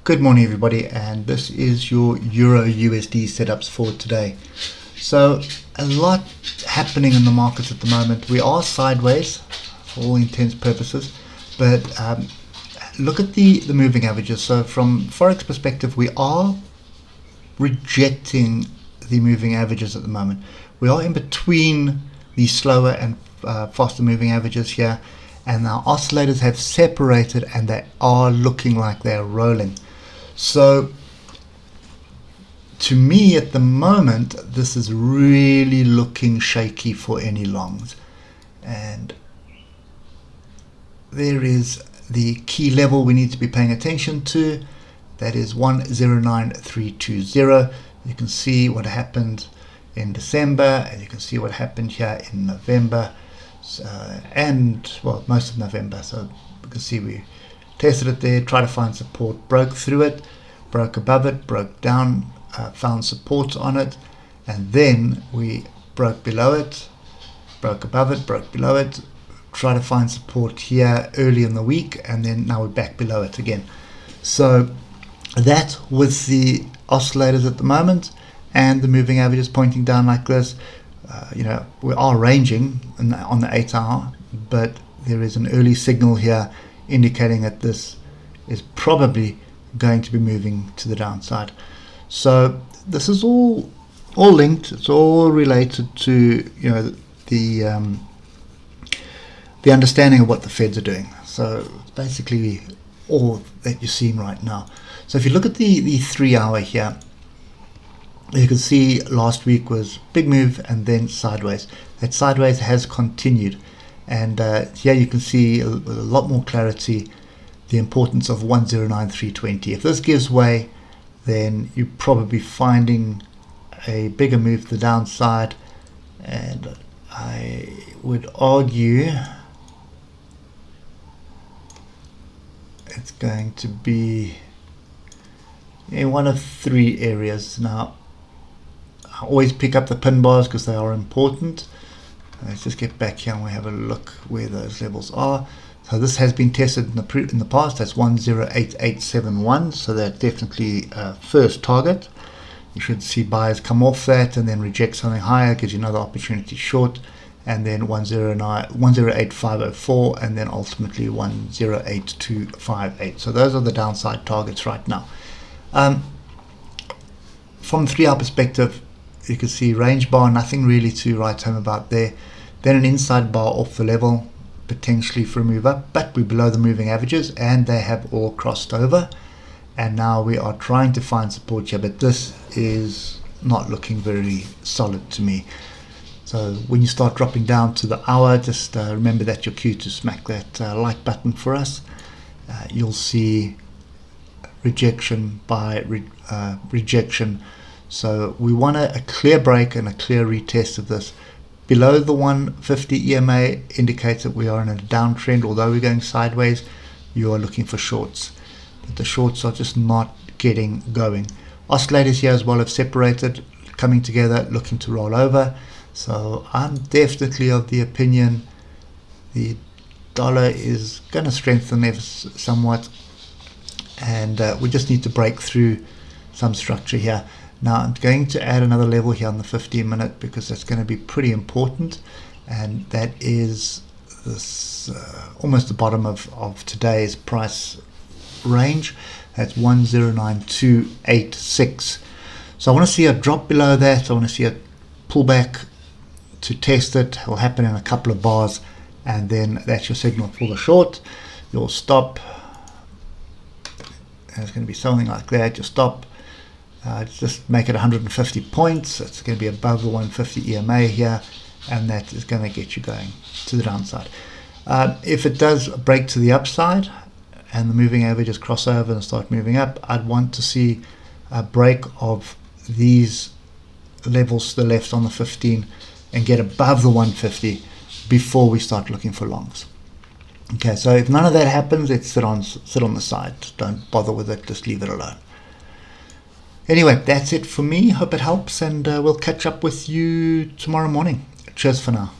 Good morning everybody, and this is your Euro USD setups for today. So a lot happening in the markets at the moment. We are sideways for all intents and purposes, but look at the moving averages. So from Forex perspective, we are rejecting the moving averages at the moment. We are in between the slower and faster moving averages here, and our oscillators have separated and they are looking like they're rolling. So to me at the moment, this is really looking shaky for any longs, and there is the key level we need to be paying attention to. That is 109320. You can see what happened in December, and you can see what happened here in November, and well, most of November. So you can see we tested it there, tried to find support, broke through it, broke above it, broke down, found support on it, and then we broke below it, broke above it, broke below it, try to find support here early in the week, and then now we're back below it again. So that with the oscillators at the moment and the moving averages pointing down like this, we are ranging on the 8 hour, but there is an early signal here indicating that this is probably going to be moving to the downside. So this is all linked. It's all related to the understanding of what the Feds are doing. So it's basically all that you're seeing right now. So if you look at the 3 hour here, you can see last week was big move and then sideways. That sideways has continued, and here you can see with a lot more clarity the importance of 109320. If this gives way, then you're probably finding a bigger move to the downside, and I would argue it's going to be in one of three areas. Now I always pick up the pin bars because they are important. Let's just get back here and we have a look where those levels are. So this has been tested in the past. That's 108871, so that's definitely a first target. You should see buyers come off that and then reject something higher, gives you another opportunity short, and then 108504, and then ultimately 108258. So those are the downside targets right now. From 3 hour perspective, you can see range bar, nothing really to write home about there. Then an inside bar off the level, potentially for a move up, but we're below the moving averages and they have all crossed over, and now we are trying to find support here, but this is not looking very solid to me. So when you start dropping down to the hour, just remember that your cue to smack that like button for us. You'll see rejection by rejection. So we want a clear break and a clear retest of this. Below the 150 EMA indicates that we are in a downtrend. Although we're going sideways, you are looking for shorts, but the shorts are just not getting going. Oscillators here as well have separated, coming together, looking to roll over. So I'm definitely of the opinion the dollar is going to strengthen ever somewhat, and we just need to break through some structure here. Now I'm going to add another level here on the 15-minute because that's going to be pretty important, and that is this almost the bottom of today's price range. That's 109286. So I want to see a drop below that. I want to see a pullback to test it. It will happen in a couple of bars, and then that's your signal for the short. You'll stop, and it's going to be something like that. You'll stop. Just make it 150 points. It's going to be above the 150 EMA here, and that is going to get you going to the downside. If it does break to the upside and the moving averages cross over and start moving up, I'd want to see a break of these levels to the left on the 15 and get above the 150 before we start looking for longs. Okay, so if none of that happens, let's sit on the side. Don't bother with it, just leave it alone. Anyway, that's it for me. Hope it helps, and we'll catch up with you tomorrow morning. Cheers for now.